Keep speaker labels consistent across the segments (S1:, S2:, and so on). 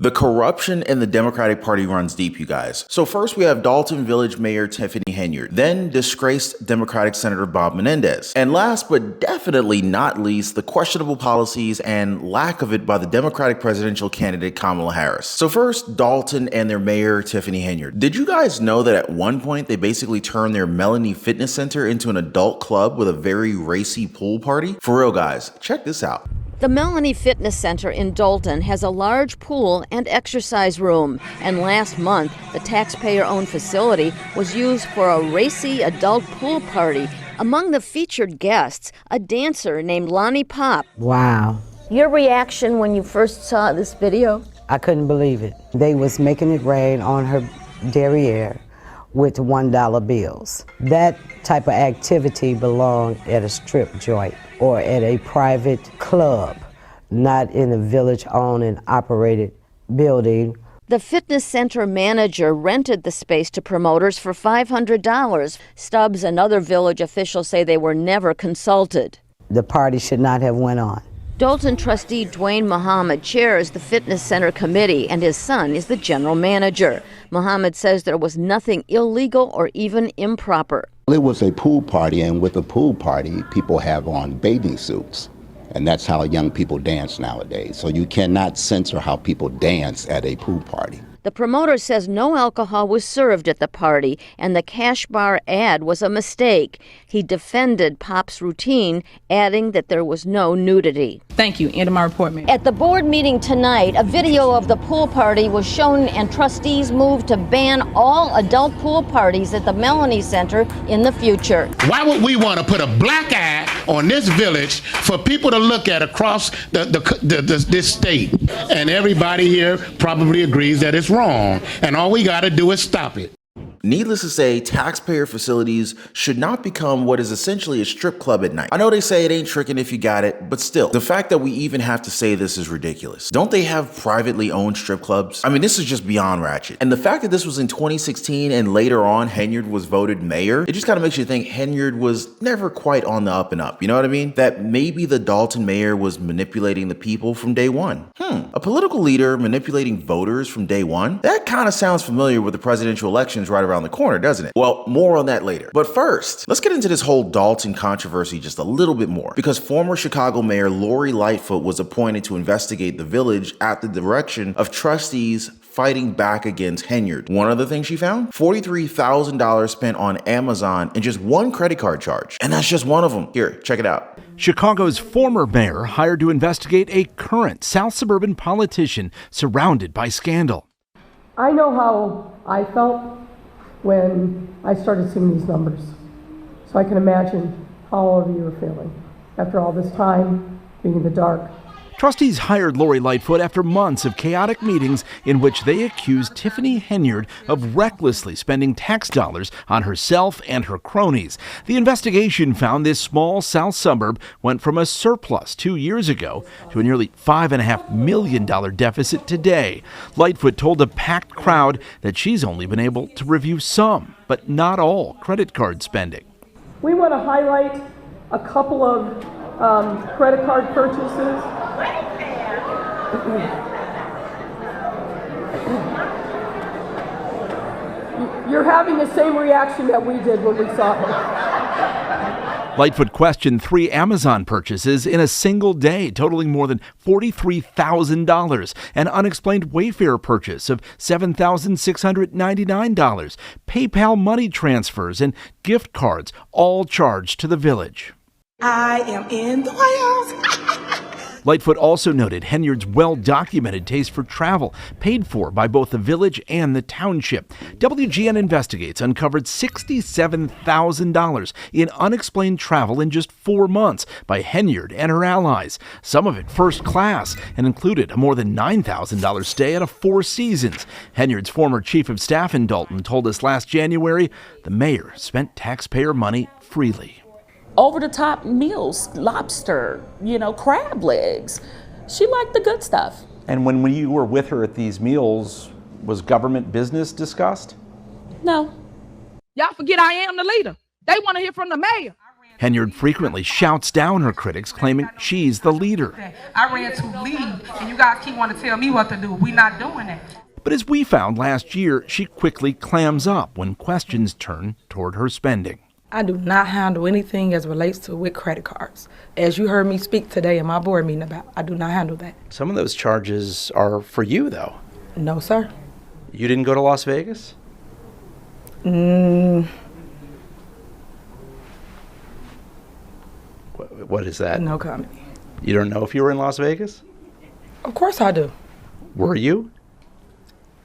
S1: The corruption in the Democratic Party runs deep, you guys. So first we have Dalton Village Mayor Tiffany Henyard, then disgraced Democratic Senator Bob Menendez, and last but definitely not least, the questionable policies and lack of it by the Democratic presidential candidate Kamala Harris. So first, Dalton and their mayor Tiffany Henyard. Did you guys know that at one point they basically turned their Melanie Fitness Center into an adult club with a very racy pool party? For real, guys, check this out.
S2: The Melanie Fitness Center in Dolton has a large pool and exercise room, and last month, the taxpayer-owned facility was used for a racy adult pool party. Among the featured guests, a dancer named Lonnie Pop.
S3: Wow.
S2: Your reaction when you first saw this video?
S3: I couldn't believe it. They was making it rain on her derriere with $1 bills. That type of activity belonged at a strip joint or at a private club, not in a village-owned and operated building.
S2: The fitness center manager rented the space to promoters for $500. Stubbs and other village officials say they were never consulted.
S3: The party should not have went on.
S2: Dolton trustee Dwayne Muhammad chairs the fitness center committee, and his son is the general manager. Muhammad says there was nothing illegal or even improper.
S4: It was a pool party, and with a pool party, people have on bathing suits. And that's how young people dance nowadays. So you cannot censor how people dance at a pool party.
S2: The promoter says no alcohol was served at the party, and the cash bar ad was a mistake. He defended Pop's routine, adding that there was no nudity.
S5: Thank you. End of my report, ma'am.
S2: At the board meeting tonight, a video of the pool party was shown, and trustees moved to ban all adult pool parties at the Melanie Center in the future.
S6: Why would we want to put a black eye on this village for people to look at across this state? And everybody here probably agrees that it's wrong, and all we got to do is stop it.
S1: Needless to say, taxpayer facilities should not become what is essentially a strip club at night. I know they say it ain't tricking if you got it, but still, the fact that we even have to say this is ridiculous. Don't they have privately owned strip clubs? I mean, this is just beyond ratchet. And the fact that this was in 2016 and later on Henyard was voted mayor, it just kind of makes you think Henyard was never quite on the up and up. You know what I mean? That maybe the Dalton mayor was manipulating the people from day one. A political leader manipulating voters from day one? That kind of sounds familiar with the presidential elections right around the corner, doesn't it? Well, more on that later. But first, let's get into this whole Dalton controversy just a little bit more, because former Chicago Mayor Lori Lightfoot was appointed to investigate the village at the direction of trustees fighting back against Henyard. One other thing she found? $43,000 spent on Amazon and just one credit card charge. And that's just one of them. Here, check it out.
S7: Chicago's former mayor hired to investigate a current South suburban politician surrounded by scandal.
S8: I know how I felt when I started seeing these numbers. So I can imagine how all of you are feeling after all this time being in the dark.
S7: Trustees hired Lori Lightfoot after months of chaotic meetings in which they accused Tiffany Henyard of recklessly spending tax dollars on herself and her cronies. The investigation found this small South suburb went from a surplus 2 years ago to a nearly $5.5 million deficit today. Lightfoot told a packed crowd that she's only been able to review some, but not all, credit card spending.
S8: We want to highlight a couple of credit card purchases. You're having the same reaction that we did when we saw her.
S7: Lightfoot questioned 3 Amazon purchases in a single day, totaling more than $43,000, an unexplained Wayfair purchase of $7,699, PayPal money transfers, and gift cards, all charged to the village.
S9: I am in the White House.
S7: Lightfoot also noted Henyard's well-documented taste for travel, paid for by both the village and the township. WGN Investigates uncovered $67,000 in unexplained travel in just 4 months by Henyard and her allies, some of it first class, and included a more than $9,000 stay at a Four Seasons. Henyard's former chief of staff in Dalton told us last January the mayor spent taxpayer money freely.
S5: Over-the-top meals, lobster, crab legs. She liked the good stuff.
S10: And when you were with her at these meals, was government business discussed?
S5: No.
S9: Y'all forget I am the leader. They want to hear from the mayor.
S7: Henyard frequently shouts down her critics, claiming she's the leader.
S9: I ran to lead, and you guys keep wanting to tell me what to do. We're not doing that.
S7: But as we found last year, she quickly clams up when questions turn toward her spending.
S11: I do not handle anything as relates to with credit cards. As you heard me speak today in my board meeting about, I do not handle that.
S10: Some of those charges are for you, though.
S11: No, sir.
S10: You didn't go to Las Vegas? What is that?
S11: No comment.
S10: You don't know if you were in Las Vegas?
S11: Of course I do.
S10: Were you?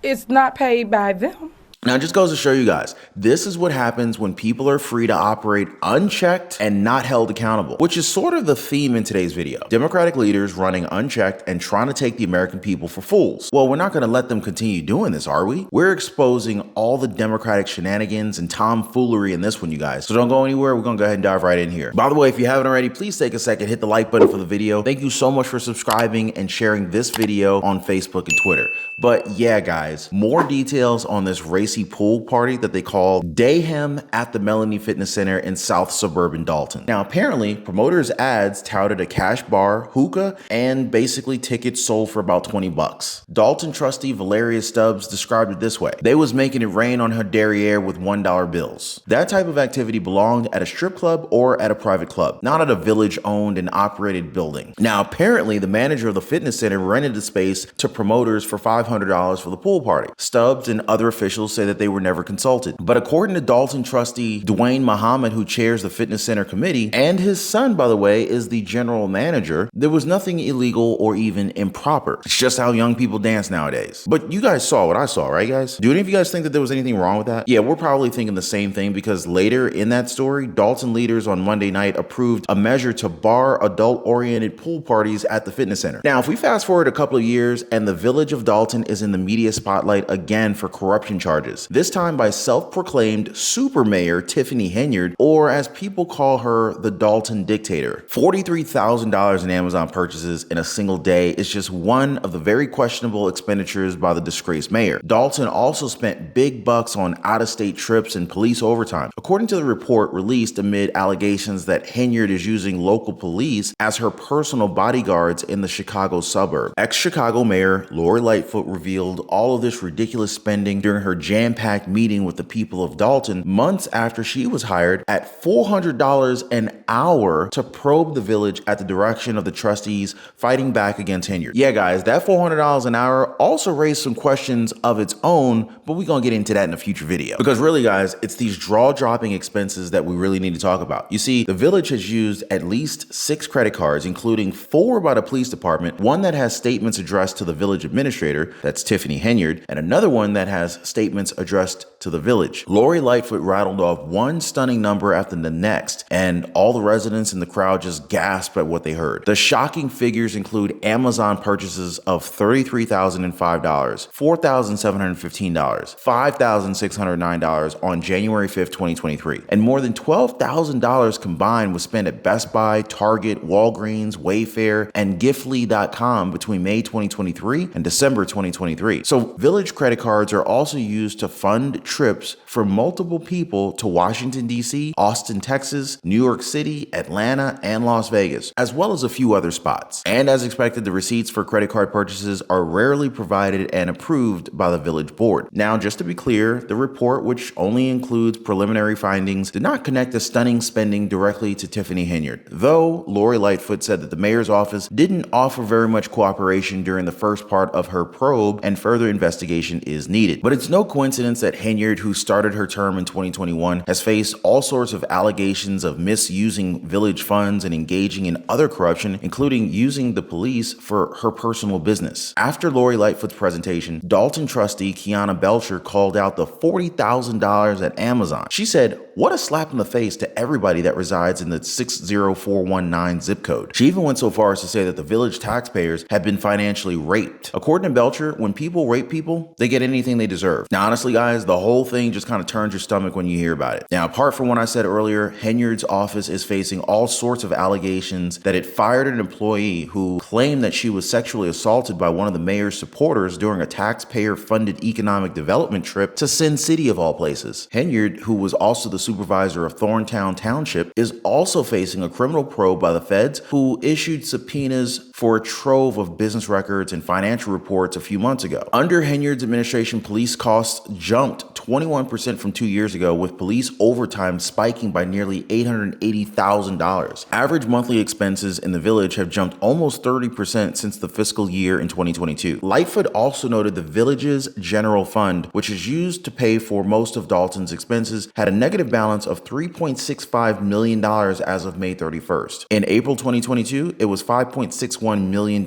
S11: It's not paid by them.
S1: Now, it just goes to show you guys, this is what happens when people are free to operate unchecked and not held accountable, which is sort of the theme in today's video. Democratic leaders running unchecked and trying to take the American people for fools. Well, we're not going to let them continue doing this, are we? We're exposing all the Democratic shenanigans and tomfoolery in this one, you guys. So don't go anywhere. We're going to go ahead and dive right in here. By the way, if you haven't already, please take a second, hit the like button for the video. Thank you so much for subscribing and sharing this video on Facebook and Twitter. But yeah, guys, more details on this racy pool party that they call Dayhem at the Melanie Fitness Center in South Suburban Dalton. Now, apparently, promoters' ads touted a cash bar, hookah, and basically tickets sold for about 20 bucks. Dalton trustee Valeria Stubbs described it this way. They was making it rain on her derriere with $1 bills. That type of activity belonged at a strip club or at a private club, not at a village-owned and operated building. Now, apparently, the manager of the fitness center rented the space to promoters for $500 for the pool party. Stubbs and other officials say that they were never consulted. But according to Dalton trustee Dwayne Muhammad, who chairs the fitness center committee, and his son, by the way, is the general manager, there was nothing illegal or even improper. It's just how young people dance nowadays. But you guys saw what I saw, right, guys? Do any of you guys think that there was anything wrong with that? Yeah, we're probably thinking the same thing, because later in that story, Dalton leaders on Monday night approved a measure to bar adult-oriented pool parties at the fitness center. Now, if we fast forward a couple of years and the village of Dalton is in the media spotlight again for corruption charges, this time by self-proclaimed super mayor Tiffany Henyard, or as people call her, the Dalton dictator. $43,000 in Amazon purchases in a single day is just one of the very questionable expenditures by the disgraced mayor. Dalton also spent big bucks on out-of-state trips and police overtime, according to the report released amid allegations that Henyard is using local police as her personal bodyguards in the Chicago suburb. Ex-Chicago Mayor Lori Lightfoot revealed all of this ridiculous spending during her jam-packed meeting with the people of Dalton months after she was hired at $400 an hour to probe the village at the direction of the trustees fighting back against Henyard. Yeah, guys, that $400 an hour also raised some questions of its own, but we're gonna get into that in a future video. Because really, guys, it's these jaw-dropping expenses that we really need to talk about. You see, the village has used at least 6 credit cards, including 4 by the police department, one that has statements addressed to the village administrator, that's Tiffany Henyard, and another one that has statements addressed to the village. Lori Lightfoot rattled off one stunning number after the next, and all the residents in the crowd just gasped at what they heard. The shocking figures include Amazon purchases of $33,005, $4,715, $5,609 on January 5th, 2023, and more than $12,000 combined was spent at Best Buy, Target, Walgreens, Wayfair, and Giftly.com between May 2023 and December 2023. So village credit cards are also used to fund trips for multiple people to Washington, D.C., Austin, Texas, New York City, Atlanta, and Las Vegas, as well as a few other spots. And as expected, the receipts for credit card purchases are rarely provided and approved by the village board. Now, just to be clear, the report, which only includes preliminary findings, did not connect the stunning spending directly to Tiffany Henyard, though Lori Lightfoot said that the mayor's office didn't offer very much cooperation during the first part of her probe and further investigation is needed. But it's no coincidence that Henyard, who started her term in 2021, has faced all sorts of allegations of misusing village funds and engaging in other corruption, including using the police for her personal business. After Lori Lightfoot's presentation, Dalton trustee Kiana Belcher called out the $40,000 at Amazon. She said, "What a slap in the face to everybody that resides in the 60419 zip code." She even went so far as to say that the village taxpayers have been financially raped. According to Belcher, when people rape people, they get anything they deserve. Now, honestly, guys, the whole whole thing just kind of turns your stomach when you hear about it. Now, apart from what I said earlier, Henyard's office is facing all sorts of allegations that it fired an employee who claimed that she was sexually assaulted by one of the mayor's supporters during a taxpayer-funded economic development trip to Sin City of all places. Henyard, who was also the supervisor of Thorntown Township, is also facing a criminal probe by the feds, who issued subpoenas for a trove of business records and financial reports a few months ago. Under Henyard's administration, police costs jumped 21% from 2 years ago, with police overtime spiking by nearly $880,000. Average monthly expenses in the village have jumped almost 30% since the fiscal year in 2022. Lightfoot also noted the village's general fund, which is used to pay for most of Dalton's expenses, had a negative balance of $3.65 million as of May 31st. In April 2022, it was $5.61 million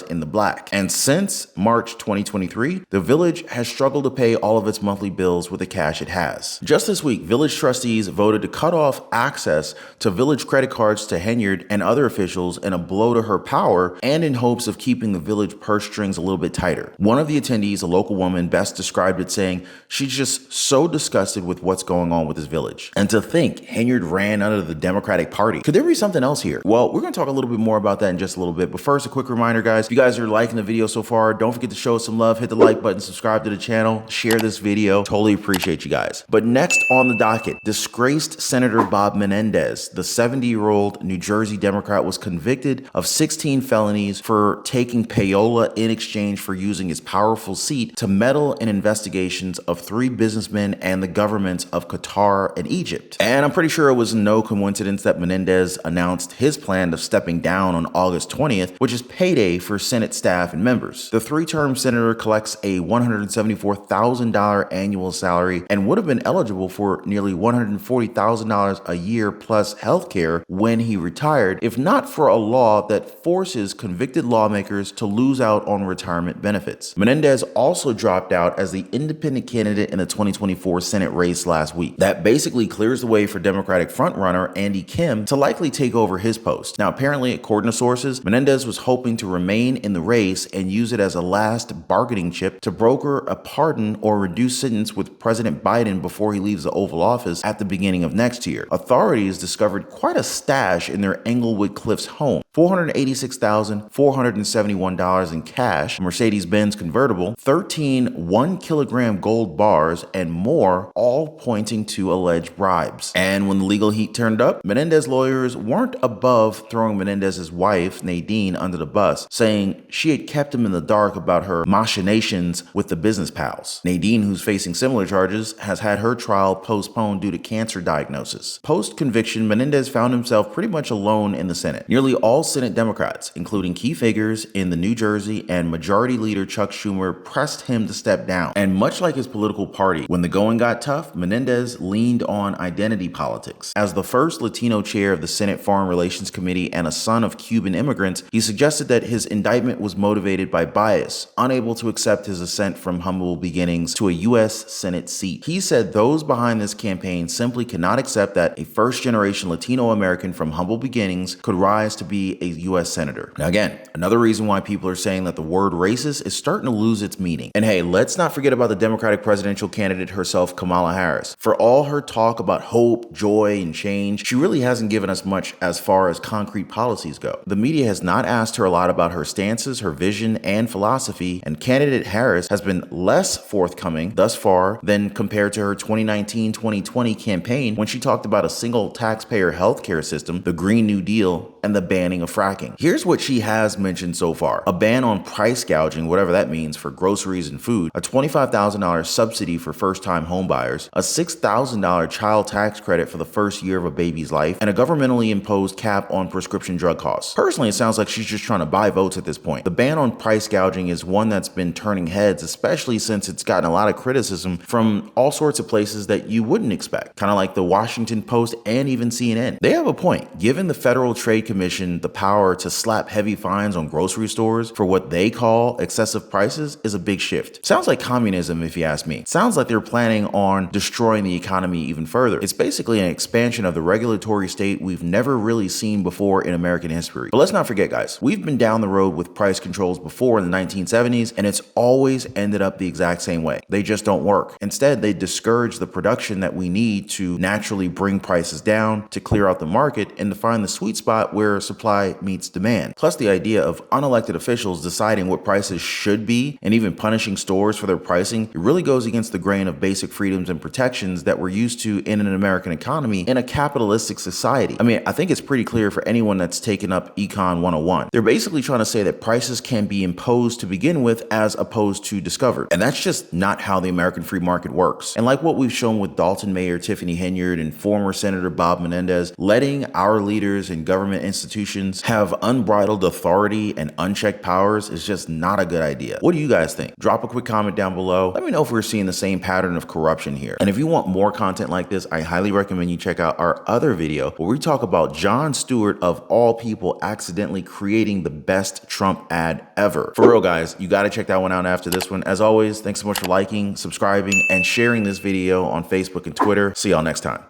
S1: in the black. And since March 2023, the village has struggled to pay all of its monthly bills with the cash it has. Just this week, village trustees voted to cut off access to village credit cards to Henyard and other officials in a blow to her power and in hopes of keeping the village purse strings a little bit tighter. One of the attendees, a local woman, best described it saying, "She's just so disgusted with what's going on with this village." And to think Henyard ran under the Democratic Party. Could there be something else here? Well, we're going to talk a little bit more about that in just a little bit. But first, a quick reminder, guys, if you guys are liking the video so far, don't forget to show us some love, hit the like button, subscribe to the channel, share this video. Totally appreciate you guys. But next on the docket, disgraced Senator Bob Menendez, the 70-year-old New Jersey Democrat, was convicted of 16 felonies for taking payola in exchange for using his powerful seat to meddle in investigations of 3 businessmen and the governments of Qatar and Egypt. And I'm pretty sure it was no coincidence that Menendez announced his plan of stepping down on August 20th, which is payday for Senate staff and members. The 3-term senator collects a $174,000 annual salary and would have been eligible for nearly $140,000 a year plus health care when he retired, if not for a law that forces convicted lawmakers to lose out on retirement benefits. Menendez also dropped out as the independent candidate in the 2024 Senate race last week. That basically clears the way for Democratic frontrunner Andy Kim to likely take over his post. Now, apparently, according to sources, Menendez was hoping to remain in the race and use it as a last bargaining chip to broker a pardon or reduced sentence with President Biden before he leaves the Oval Office at the beginning of next year. Authorities discovered quite a stash in their Englewood Cliffs home: $486,471 in cash, a Mercedes-Benz convertible, 13 1-kilogram gold bars, and more, all pointing to alleged bribes. And when the legal heat turned up, Menendez lawyers weren't above throwing Menendez's wife, Nadine, under the bus, saying she had kept him in the dark about her machinations with the business pals. Nadine, who's facing similar charges, has had her trial postponed due to cancer diagnosis. Post-conviction, Menendez found himself pretty much alone in the Senate. Nearly all Senate Democrats, including key figures in the New Jersey and Majority Leader Chuck Schumer, pressed him to step down. And much like his political party, when the going got tough, Menendez leaned on identity politics. As the first Latino chair of the Senate Foreign Relations Committee and a son of Cuban immigrants, he suggested that his indictment was motivated by bias, unable to accept his ascent from humble beginnings to a U.S. Senate seat. He said those behind this campaign simply cannot accept that a first-generation Latino American from humble beginnings could rise to be a U.S. Senator. Now again, another reason why people are saying that the word racist is starting to lose its meaning. And hey, let's not forget about the Democratic presidential candidate herself, Kamala Harris. For all her talk about hope, joy, and change, she really hasn't given us much as far as concrete policies go. The media has not asked her a lot about her stances, her vision, and philosophy, and candidate Harris has been less forthcoming thus far than compared to her 2019-2020 campaign, when she talked about a single taxpayer healthcare system, the Green New Deal, and the banning of fracking. Here's what she has mentioned so far: a ban on price gouging, whatever that means, for groceries and food, a $25,000 subsidy for first-time homebuyers, a $6,000 child tax credit for the first year of a baby's life, and a governmentally imposed cap on prescription drug costs. Personally, it sounds like she's just trying to buy votes at this point. The ban on price gouging is one that's been turning heads, especially since it's gotten a lot of criticism from all sorts of places that you wouldn't expect, kind of like the Washington Post and even CNN. They have a point. Given the Federal Trade Commission the power to slap heavy fines on grocery stores for what they call excessive prices is a big shift. Sounds like communism, if you ask me. Sounds like they're planning on destroying the economy even further. It's basically an expansion of the regulatory state we've never really seen before in American history. But let's not forget, guys, we've been down the road with price controls before in the 1970s, and it's always ended up the exact same way. They just don't work. work. Instead, they discourage the production that we need to naturally bring prices down, to clear out the market, and to find the sweet spot where supply meets demand. Plus, the idea of unelected officials deciding what prices should be and even punishing stores for their pricing, it really goes against the grain of basic freedoms and protections that we're used to in an American economy in a capitalistic society. I mean, I think it's pretty clear for anyone that's taken up Econ 101. They're basically trying to say that prices can be imposed to begin with as opposed to discovered. And that's just not how the American free market works. And like what we've shown with Dalton Mayor Tiffany Henyard and former Senator Bob Menendez, letting our leaders and government institutions have unbridled authority and unchecked powers is just not a good idea. What do you guys think? Drop a quick comment down below. Let me know if we're seeing the same pattern of corruption here. And if you want more content like this, I highly recommend you check out our other video where we talk about Jon Stewart, of all people, accidentally creating the best Trump ad ever. For real, guys, you got to check that one out after this one. As always, thanks so much for liking, subscribing, and sharing this video on Facebook and Twitter. See y'all next time.